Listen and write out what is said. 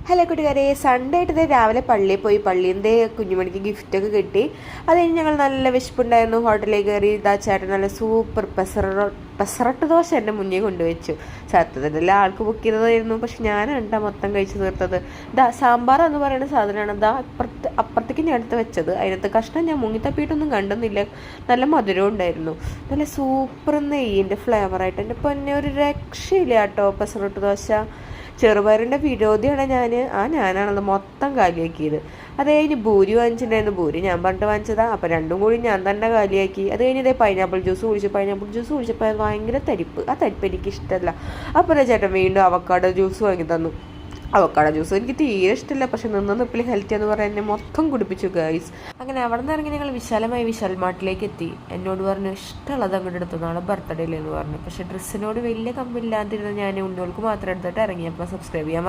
Hello കൂട്ടുകാരെ, Sunday ആയിട്ട് രാവിലെ പള്ളിയിൽ പോയി. പള്ളീൻ്റെ കുഞ്ഞുമണിക്ക് ഗിഫ്റ്റൊക്കെ കിട്ടി. അത് കഴിഞ്ഞ് ഞങ്ങൾ നല്ല വിശപ്പുണ്ടായിരുന്നു. ഹോട്ടലിൽ കയറി ഇതാ ചേട്ടൻ നല്ല സൂപ്പർ പെസറട്ട് ദോശ എൻ്റെ മുന്നിൽ കൊണ്ടുവച്ചു. സത്യത്തിൻ്റെ ആൾക്ക് ബുക്ക് ചെയ്തതായിരുന്നു, പക്ഷെ ഞാനാണ് മൊത്തം കഴിച്ചു തീർത്തത്. സാമ്പാർ എന്ന് പറയുന്ന സാധനമാണ് അപ്പുറത്തേക്ക് ഞാൻ എടുത്ത് വെച്ചത്. അതിനകത്ത് കഷ്ണം ഞാൻ മുങ്ങിത്തപ്പിയിട്ടൊന്നും കണ്ടുന്നില്ല. നല്ല മധുരം ഉണ്ടായിരുന്നു. നല്ല സൂപ്പർ നെയ്യിൻ്റെ ഫ്ലേവറായിട്ട് എൻ്റെ പൊന്നെ ഒരു രക്ഷയില്ല കേട്ടോ പെസറട്ട് ദോശ. ചെറുപയറിൻ്റെ വിരോധിയാണ് ഞാനാണത് മൊത്തം കാലിയാക്കിയത്. അത് കഴിഞ്ഞ് ഭൂരി വാങ്ങിച്ചിട്ടുണ്ടായിരുന്നു. ഭൂരി ഞാൻ പറഞ്ഞിട്ട് വാങ്ങിച്ചതാണ്. അപ്പോൾ രണ്ടും കൂടി ഞാൻ തന്നെ കാലിയാക്കി. അത് കഴിഞ്ഞ് പൈനാപ്പിൾ ജ്യൂസ് കുടിച്ചപ്പോൾ അത് ഭയങ്കര തരിപ്പ്. ആ തരിപ്പ് എനിക്ക് ഇഷ്ടമല്ല. അപ്പോൾ ചേട്ടൻ വീണ്ടും അവക്കാഡോ ജ്യൂസ് വാങ്ങി തന്നു. അവക്കാഡോ ജ്യൂസ് എനിക്ക് തീരെ ഇഷ്ടമില്ല, പക്ഷെ നിപ്പിൽ ഹെൽത്തി എന്ന് പറയാൻ എന്നെ മൊത്തം കുടിപ്പിച്ചു ഗൈസ്. അങ്ങനെ അവിടെ നിന്ന് ഇറങ്ങി ഞങ്ങൾ വിശാൽ മാർട്ടിലേക്ക് എത്തി. എന്നോട് പറഞ്ഞു ഇഷ്ടമുള്ളത് അങ്ങോട്ട് എടുത്തു, നാളെ ബർത്ത്ഡേയിലെന്ന് പറഞ്ഞു. പക്ഷെ ഡ്രസ്സിനോട് വലിയ കമ്പില്ലാതിരുന്ന ഞാൻ ഉണ്ണികൾക്ക് മാത്രം എടുത്തിട്ട് ഇറങ്ങി. അപ്പോൾ സബ്സ്ക്രൈബ് ചെയ്യാൻ